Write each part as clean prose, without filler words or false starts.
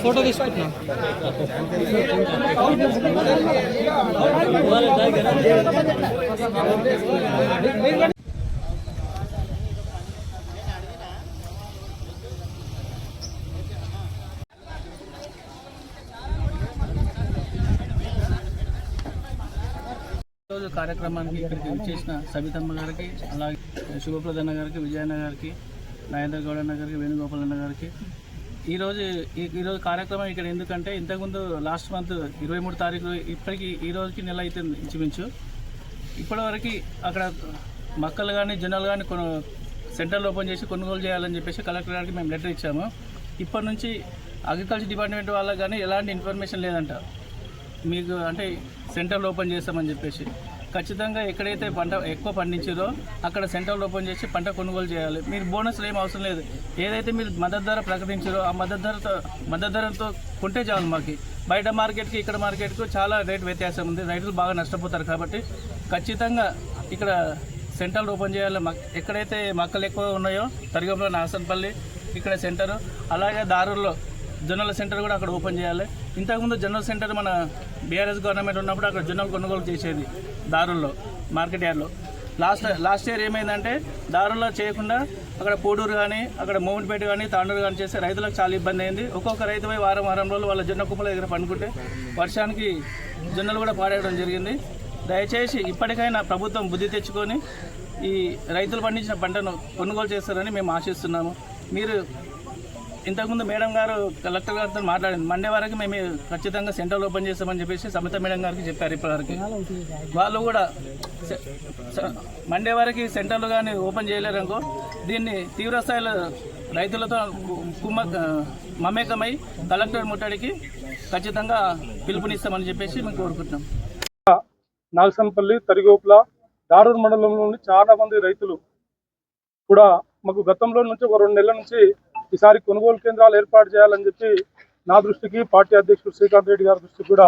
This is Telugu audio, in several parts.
फोटो తీసుకుంటున్నా రోజు కార్యక్రమానికి ఇక్కడికి వచ్చేసిన సబితమ్మ గారికి, అలాగే శుభప్రదన్న గారికి, విజయన్న గారికి, నరేంద్ర గౌడన్న గారికి, వేణుగోపాలన్న గారికి ఈరోజు కార్యక్రమం ఇక్కడ ఎందుకంటే ఇంతకుముందు లాస్ట్ మంత్ 23 తారీఖు ఇప్పటికి ఈ రోజుకి నెల అయితే ఇంచుమించు ఇప్పటివరకు అక్కడ మక్కలు కానీ జొన్నలు కానీ సెంటర్లు ఓపెన్ చేసి కొనుగోలు చేయాలని చెప్పేసి కలెక్టర్ గారికి మేము లెటర్ ఇచ్చాము. ఇప్పటి నుంచి అగ్రికల్చర్ డిపార్ట్మెంట్ వాళ్ళకి కానీ ఎలాంటి ఇన్ఫర్మేషన్ లేదంట. మీకు అంటే సెంటర్లు ఓపెన్ చేస్తామని చెప్పేసి ఖచ్చితంగా ఎక్కడైతే పంట ఎక్కువ పండించారో అక్కడ సెంటర్లు ఓపెన్ చేసి పంట కొనుగోలు చేయాలి. మీరు బోనస్లు ఏం అవసరం లేదు. ఏదైతే మీరు మద్దతు ధర ప్రకటించారో ఆ మద్దతు ధరతో కొంటే చాలు. మాకు బయట మార్కెట్కి ఇక్కడ మార్కెట్కు చాలా రేట్ వ్యత్యాసం ఉంది. రైతులు బాగా నష్టపోతారు. కాబట్టి ఖచ్చితంగా ఇక్కడ సెంటర్లు ఓపెన్ చేయాలి. ఎక్కడైతే మక్కలు ఎక్కువ ఉన్నాయో తరిగంలో నాసన్పల్లి ఇక్కడ సెంటరు, అలాగే దారుల్లో జొన్నల సెంటర్ కూడా అక్కడ ఓపెన్ చేయాలి. ఇంతకుముందు జొన్నల సెంటర్ మన బీఆర్ఎస్ గవర్నమెంట్ ఉన్నప్పుడు అక్కడ జొన్నలు కొనుగోలు చేసేది దారుల్లో మార్కెట్ యార్డ్లో. లాస్ట్ ఇయర్ ఏమైందంటే దారుల్లో చేయకుండా అక్కడ పోడూరు కానీ అక్కడ మోమిడిపేట కానీ తాండూరు కానీ చేస్తే రైతులకు చాలా ఇబ్బంది అయింది. ఒక్కొక్క రైతుపై వారం రోజులు వాళ్ళ జొన్న కుప్పల దగ్గర పండుకుంటే వర్షానికి జొన్నలు కూడా పాడేయడం జరిగింది. దయచేసి ఇప్పటికైనా ప్రభుత్వం బుద్ధి తెచ్చుకొని ఈ రైతులు పండించిన పంటను కొనుగోలు చేస్తారని మేము ఆశిస్తున్నాము. మీరు ఇంతకుముందు మేడం గారు కలెక్టర్ గారితో మాట్లాడింది. మండే వరకు మేము ఖచ్చితంగా సెంటర్లు ఓపెన్ చేస్తామని చెప్పేసి సమిత మేడం గారికి చెప్పారు. ఇప్పటివరకు వాళ్ళు కూడా మండే వరకు సెంటర్లు కానీ ఓపెన్ చేయలేరనుకో దీన్ని తీవ్రస్థాయిలో రైతులతో మమేకమై కలెక్టర్ ముట్టడికి ఖచ్చితంగా పిలుపునిస్తామని చెప్పేసి మేము కోరుకుంటున్నాం. నాగసన్పల్లి, తరిగోపుల, దారూర్ మండలంలోని చాలా మంది రైతులు కూడా మాకు గతంలో నుంచి ఒక 2 నెలల నుంచి ఈసారి కొనుగోలు కేంద్రాలు ఏర్పాటు చేయాలని చెప్పి నా దృష్టికి, పార్టీ అధ్యక్షుడు శ్రీకాంత్ రెడ్డి గారి దృష్టికి కూడా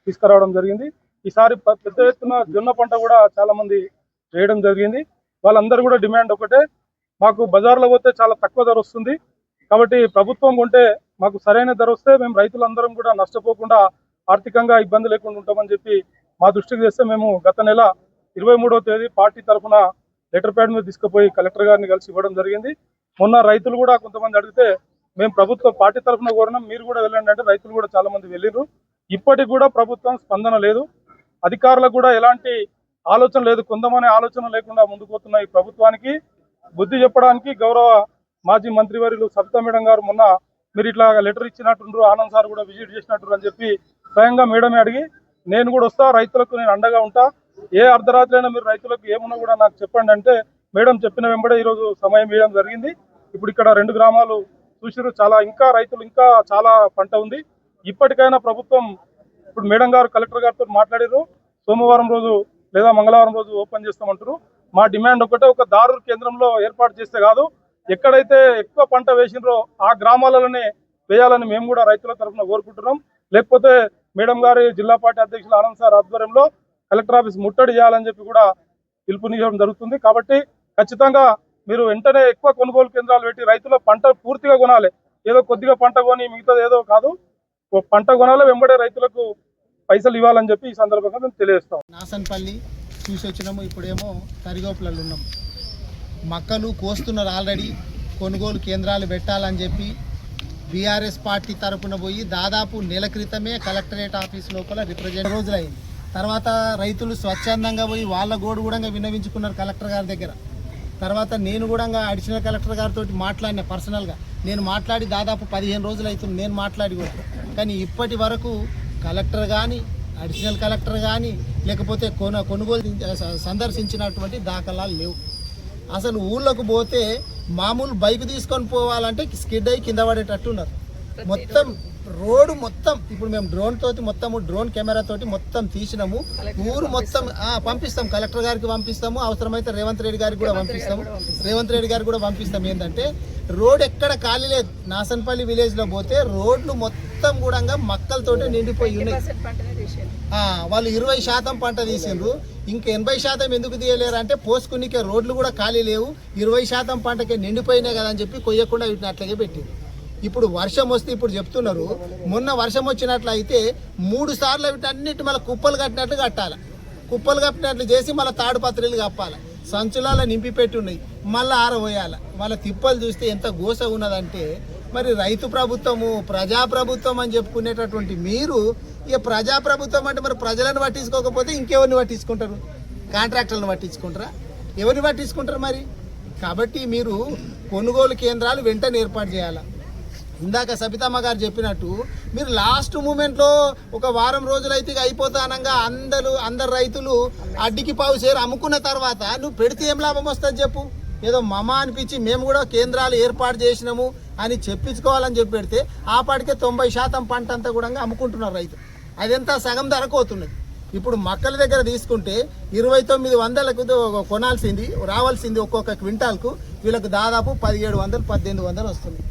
తీసుకురావడం జరిగింది. ఈసారి పెద్ద ఎత్తున జొన్న పంట కూడా చాలా మంది వేయడం జరిగింది. వాళ్ళందరూ కూడా డిమాండ్ ఒకటే, మాకు బజార్లో పోతే చాలా తక్కువ ధర వస్తుంది కాబట్టి ప్రభుత్వం కొంటే మాకు సరైన ధర వస్తే మేము రైతులందరం కూడా నష్టపోకుండా ఆర్థికంగా ఇబ్బంది లేకుండా ఉంటామని చెప్పి మా దృష్టికి తెస్తే మేము గత నెల 23వ తేదీ పార్టీ తరఫున లెటర్ ప్యాడ్ మీద తీసుకుపోయి కలెక్టర్ గారిని కలిసి ఇవ్వడం జరిగింది. మొన్న రైతులు కూడా కొంతమంది అడిగితే మేము ప్రభుత్వ పార్టీ తరఫున కోరినాం, మీరు కూడా వెళ్ళండి అంటే రైతులు కూడా చాలా మంది వెళ్ళిర్రు. ఇప్పటికి కూడా ప్రభుత్వం స్పందన లేదు. అధికారులకు కూడా ఎలాంటి ఆలోచన లేదు. కొంతమంది ఆలోచన లేకుండా ముందుకు పోతున్న ఈ ప్రభుత్వానికి బుద్ధి చెప్పడానికి గౌరవ మాజీ మంత్రివర్యులు సబితా మేడం గారు మొన్న మీరు ఇట్లా లెటర్ ఇచ్చినట్టుండ్రు, ఆనంద్ సార్ కూడా విజిట్ చేసినట్టు అని చెప్పి స్వయంగా మేడమే అడిగి నేను కూడా వస్తా, రైతులకు నేను అండగా ఉంటా, ఏ అర్ధరాత్రి అయినా మీరు రైతులకు ఏమున్నా కూడా నాకు చెప్పండి అంటే మేడం చెప్పిన వెంబడే ఈరోజు సమయం ఇవ్వడం జరిగింది. ఇప్పుడు ఇక్కడ 2 గ్రామాలు చూసిరు, ఇంకా రైతులు ఇంకా చాలా పంట ఉంది. ఇప్పటికైనా ప్రభుత్వం ఇప్పుడు మేడం గారు కలెక్టర్ గారితో మాట్లాడారు, సోమవారం రోజు లేదా మంగళవారం రోజు ఓపెన్ చేస్తామంటారు. మా డిమాండ్ ఒకటే, ఒక దారూర్ కేంద్రంలో ఏర్పాటు చేస్తే కాదు, ఎక్కడైతే ఎక్కువ పంట వేసినరో ఆ గ్రామాలలోనే వేయాలని మేము కూడా రైతుల తరఫున కోరుకుంటున్నాం. లేకపోతే మేడం గారి జిల్లా పార్టీ అధ్యక్షులు ఆనంద్ సార్ ఆధ్వర్యంలో కలెక్టర్ ఆఫీస్ ముట్టడి చేయాలని చెప్పి కూడా పిలుపునివ్వడం జరుగుతుంది. కాబట్టి ఖచ్చితంగా మీరు వెంటనే ఎక్కువ కొనుగోలు కేంద్రాలు పెట్టి రైతుల పంట పూర్తిగా కొనాలి. ఏదో కొద్దిగా పంట కొని మిగతాది ఏదో కాదు, పంట కొనాలి, వెంబడే రైతులకు పైసలు ఇవ్వాలని చెప్పి ఈ సందర్భంగా మేము తెలియజేస్తాం. నాసన్పల్లి చూసి వచ్చినాము, ఇప్పుడేమో తరిగోపులలో ఉన్నాము. మక్కలు కోస్తున్నారు ఆల్రెడీ, కొనుగోలు కేంద్రాలు పెట్టాలని చెప్పి బీఆర్ఎస్ పార్టీ తరఫున పోయి దాదాపు నెల క్రితమే కలెక్టరేట్ ఆఫీస్ లోపల రిప్రజెంట్ రోజులైంది. తర్వాత రైతులు స్వచ్ఛందంగా పోయి వాళ్ళ గోడు కూడా విన్నవించుకున్నారు కలెక్టర్ గారి దగ్గర. తర్వాత నేను కూడా అడిషనల్ కలెక్టర్ గారితో మాట్లాడిన పర్సనల్గా, నేను మాట్లాడి దాదాపు 15 రోజులు అవుతుంది నేను మాట్లాడి కూడా. కానీ ఇప్పటి వరకు కలెక్టర్ కానీ అడిషనల్ కలెక్టర్ కానీ లేకపోతే కొనుగోలు సందర్శించినటువంటి దాఖలాలు లేవు. అసలు ఊళ్ళోకి పోతే మామూలు బైక్ తీసుకొని పోవాలంటే స్కిడ్ అయ్యి కింద పడేటట్టున్నారు. మొత్తం రోడ్డు మొత్తం ఇప్పుడు మేము డ్రోన్ కెమెరా తోటి మొత్తం తీసినాము. ఊరు మొత్తం పంపిస్తాం, కలెక్టర్ గారికి పంపిస్తాము, అవసరమైతే రేవంత్ రెడ్డి గారికి కూడా పంపిస్తాం. ఏంటంటే రోడ్ ఎక్కడ ఖాళీ లేదు. నాసన్పల్లి విలేజ్ లో పోతే రోడ్లు మొత్తం కూడా మక్కలతోటి నిండిపోయి ఉన్నాయి. వాళ్ళు 20% పంట తీసిండ్రు, ఇంకా 80% ఎందుకు తీయలేరు అంటే పోసుకునికే రోడ్లు కూడా ఖాళీ లేవు, 20% పంటకే నిండిపోయినాయి కదా అని చెప్పి కొయ్యకుండా వీటిని అట్లాగే పెట్టింది. ఇప్పుడు వర్షం వస్తే ఇప్పుడు చెప్తున్నారు, మొన్న వర్షం వచ్చినట్లయితే 3 సార్లు వీటన్నిటి మళ్ళీ కుప్పలు కట్టినట్లు కట్టాలి, కుప్పలు కట్టినట్లు చేసి మళ్ళీ తాడుపత్రులు కప్పాలి, సంచులలో నింపి పెట్టి ఉన్నాయి, మళ్ళీ ఆరబోయాలి. వాళ్ళ తిప్పలు చూస్తే ఎంత గోస ఉన్నదంటే, మరి రైతు ప్రభుత్వము ప్రజాప్రభుత్వం అని చెప్పుకునేటటువంటి మీరు ఇక ప్రజాప్రభుత్వం అంటే మరి ప్రజలను పట్టించుకోకపోతే ఇంకెవరిని పట్టించుకుంటారు? కాంట్రాక్టర్లను పట్టించుకుంటారా? ఎవరిని పట్టించుకుంటారు మరి? కాబట్టి మీరు కొనుగోలు కేంద్రాలు వెంటనే ఏర్పాటు చేయాలి. ఇందాక సబితమ్మ గారు చెప్పినట్టు మీరు లాస్ట్ మూమెంట్లో ఒక వారం రోజులైతే అయిపోతానంగా అందరు రైతులు అడ్డికి పావు సేరు అమ్ముకున్న తర్వాత నువ్వు పెడితే ఏం లాభం వస్తుంది చెప్పు? ఏదో మమ అనిపించి మేము కూడా కేంద్రాలు ఏర్పాటు చేసినాము అని చెప్పించుకోవాలని చెప్పి పెడితే ఆ పాటికే 90% పంట అంతా కూడా అమ్ముకుంటున్నారు రైతు. అదంతా సగం ధరకు అవుతున్నది. ఇప్పుడు మక్కల దగ్గర తీసుకుంటే 2900కు రావాల్సింది ఒక్కొక్క క్వింటాల్కు వీళ్ళకి దాదాపు 1700-1800 వస్తుంది.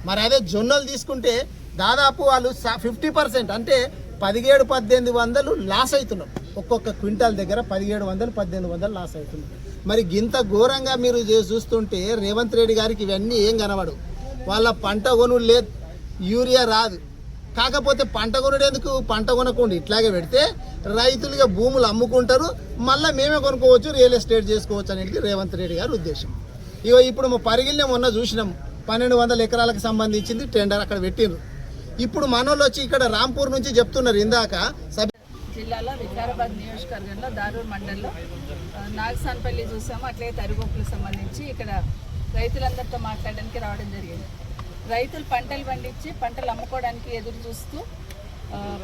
మరి అదే జొన్నలు తీసుకుంటే దాదాపు వాళ్ళు 50% అంటే 1700-1800 లాస్ అవుతున్నారు. ఒక్కొక్క క్వింటాల్ దగ్గర 1700-1800 లాస్ అవుతున్నారు. మరి గింత ఘోరంగా మీరు చూస్తుంటే రేవంత్ రెడ్డి గారికి ఇవన్నీ ఏం కనబడు. వాళ్ళ పంట కొనుడు లేదు, యూరియా రాదు. కాకపోతే పంట కొనుడు ఎందుకు? పంట కొనకుండా ఇట్లాగే పెడితే రైతులుగా భూములు అమ్ముకుంటారు, మళ్ళీ మేమే కొనుక్కోవచ్చు, రియల్ ఎస్టేట్ చేసుకోవచ్చు అనేది రేవంత్ రెడ్డి గారి ఉద్దేశం. ఇప్పుడు మా పరిగిలినే మొన్న చూసినాం, 1200 ఎకరాలకు సంబంధించింది టెండర్ అక్కడ పెట్టిండ్రు. ఇప్పుడు మనోళ్ళు వచ్చి ఇక్కడ రాంపూర్ నుంచి చెప్తున్నారు ఇందాక జిల్లాలో వికారాబాద్ నియోజకవర్గంలో దారూర్ మండలంలో నాగసాన్పల్లి చూసాము, అట్లే తరిగొప్పులకు సంబంధించి ఇక్కడ రైతులందరితో మాట్లాడడానికి రావడం జరిగింది. రైతులు పంటలు పండించి పంటలు అమ్ముకోవడానికి ఎదురు చూస్తూ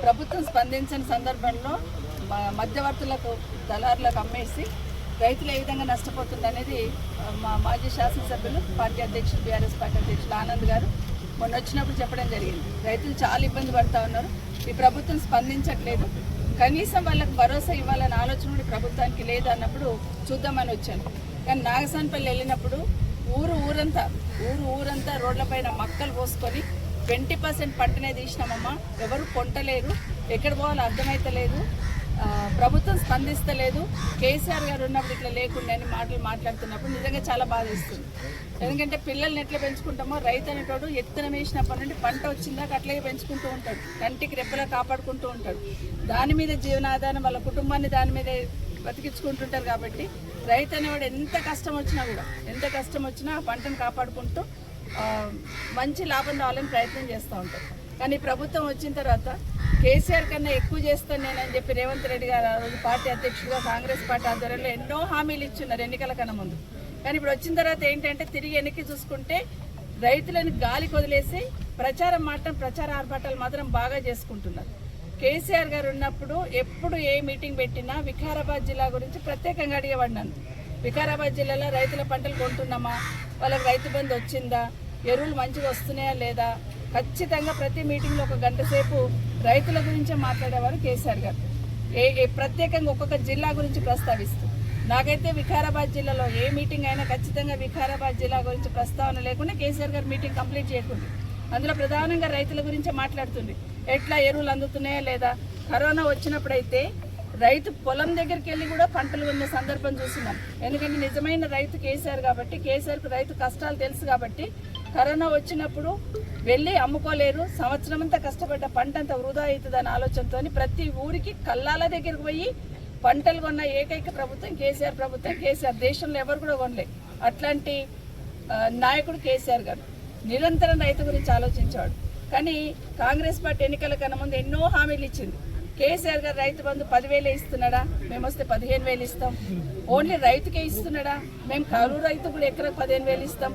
ప్రభుత్వం స్పందించిన సందర్భంలో మధ్యవర్తులకు దళారులకు అమ్మేసి రైతులు ఏ విధంగా నష్టపోతుంది అనేది మా మాజీ శాసనసభ్యులు పార్టీ అధ్యక్షులు బీఆర్ఎస్ పార్టీ అధ్యక్షులు ఆనంద్ గారు మొన్న వచ్చినప్పుడు చెప్పడం జరిగింది. రైతులు చాలా ఇబ్బంది పడుతూ ఉన్నారు, ఈ ప్రభుత్వం స్పందించట్లేదు, కనీసం వాళ్ళకి భరోసా ఇవ్వాలనే ఆలోచన కూడా ప్రభుత్వానికి లేదు అన్నప్పుడు చూద్దామని వచ్చాను. కానీ నాగసాన్పల్లి వెళ్ళినప్పుడు ఊరంతా రోడ్లపైన మక్కలు పోసుకొని 20% పంటనే తీసినామమ్మా, ఎవరు కొంటలేరు, ఎక్కడ పోవాలో అర్థమైతలేదు, ప్రభుత్వం స్పందిస్తలేదు, కేసీఆర్ గారు ఉన్నప్పుడు ఇట్లా లేకుండా అని మాట్లాడుతున్నప్పుడు నిజంగా చాలా బాధేస్తుంది. ఎందుకంటే పిల్లల్ని ఎట్లా పెంచుకుంటామో రైతు అనేటోడు ఎత్తనం వేసినప్పటి నుండి పంట వచ్చిందాక అట్లాగే పెంచుకుంటూ ఉంటాడు, కంటికి రెప్పలా కాపాడుకుంటూ ఉంటాడు, దాని మీద జీవనాధారం వాళ్ళ కుటుంబాన్ని దాని మీద బతికించుకుంటుంటారు. కాబట్టి రైతు అనేవాడు ఎంత కష్టం వచ్చినా ఆ పంటను కాపాడుకుంటూ మంచి లాభం రావాలని ప్రయత్నం చేస్తూ ఉంటారు. కానీ ప్రభుత్వం వచ్చిన తర్వాత కేసీఆర్ కన్నా ఎక్కువ చేస్తాను నేనని చెప్పి రేవంత్ రెడ్డి గారు ఆ రోజు పార్టీ అధ్యక్షుడిగా కాంగ్రెస్ పార్టీ ఆధ్వర్యంలో ఎన్నో హామీలు ఇచ్చున్నారు ఎన్నికల కన్నా ముందు. కానీ ఇప్పుడు వచ్చిన తర్వాత ఏంటంటే తిరిగి వెనక్కి చూసుకుంటే రైతులను గాలికి వదిలేసి ప్రచార ఆర్భాటాలు మాత్రం బాగా చేసుకుంటున్నారు. కేసీఆర్ గారు ఉన్నప్పుడు ఎప్పుడు ఏ మీటింగ్ పెట్టినా వికారాబాద్ జిల్లా గురించి ప్రత్యేకంగా అడిగేవాడినాను. వికారాబాద్ జిల్లాలో రైతుల పంటలు కొంటున్నామా, వాళ్ళకి రైతు బంధు వచ్చిందా, ఎరువులు మంచిగా వస్తున్నాయా లేదా, ఖచ్చితంగా ప్రతి మీటింగ్లో 1 గంట సేపు రైతుల గురించే మాట్లాడేవారు కేసీఆర్ గారు. ప్రత్యేకంగా ఒక్కొక్క జిల్లా గురించి ప్రస్తావిస్తూ నాకైతే వికారాబాద్ జిల్లాలో ఏ మీటింగ్ అయినా ఖచ్చితంగా వికారాబాద్ జిల్లా గురించి ప్రస్తావన లేకుండా కేసీఆర్ గారు మీటింగ్ కంప్లీట్ చేయకుండా అందులో ప్రధానంగా రైతుల గురించే మాట్లాడుతుంది. ఎట్లా ఎరువులు అందుతున్నాయా లేదా, కరోనా వచ్చినప్పుడైతే రైతు పొలం దగ్గరికి వెళ్ళి కూడా పంటలు ఉన్న సందర్భం చూస్తున్నాం. ఎందుకంటే నిజమైన రైతు కేసీఆర్ కాబట్టి, కేసీఆర్కు రైతు కష్టాలు తెలుసు కాబట్టి కరోనా వచ్చినప్పుడు వెళ్ళి అమ్ముకోలేరు, సంవత్సరం అంతా కష్టపడ్డ పంట అంతా వృధా అవుతుందనే ఆలోచనతో ప్రతి ఊరికి కల్లాల దగ్గరికి పోయి పంటలు కొన్న ఏకైక ప్రభుత్వం కేసీఆర్ ప్రభుత్వం. కేసీఆర్ దేశంలో ఎవరు కూడా కొనలే. అట్లాంటి నాయకుడు కేసీఆర్ గారు నిరంతరం రైతు గురించి ఆలోచించాడు. కానీ కాంగ్రెస్ పార్టీ ఎన్నికల కన్నా ముందు ఎన్నో హామీలు ఇచ్చింది. కేసీఆర్ గారు రైతు బంధు 10,000 ఇస్తున్నాడా, మేము వస్తే 15,000 ఇస్తాం. ఓన్లీ రైతుకే ఇస్తున్నాడా, మేము కరువు రైతు కూడా ఎకరకు 15,000 ఇస్తాం.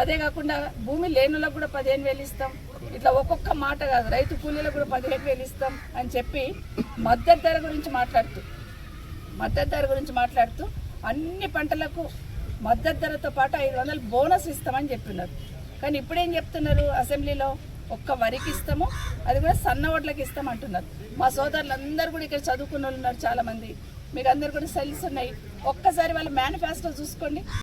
అదే కాకుండా భూమి లేనులకు కూడా 15,000 ఇస్తాం. ఇట్లా ఒక్కొక్క మాట కాదు, రైతు కూలీలకు కూడా 17,000 ఇస్తాం అని చెప్పి మద్దతు ధర గురించి మాట్లాడుతూ అన్ని పంటలకు మద్దతు ధరతో పాటు 500 బోనస్ ఇస్తామని చెప్పినారు. కానీ ఇప్పుడేం చెప్తున్నారు అసెంబ్లీలో, ఒక్క వరికి ఇస్తాము, అది కూడా సన్న వడ్లకి ఇస్తాం అంటున్నారు. మా సోదరులందరూ కూడా ఇక్కడ చదువుకున్న వాళ్ళు ఉన్నారు చాలామంది, మీకు అందరు కూడా సెల్స్ ఉన్నాయి. ఒక్కసారి వాళ్ళ మేనిఫెస్టో చూసుకోండి.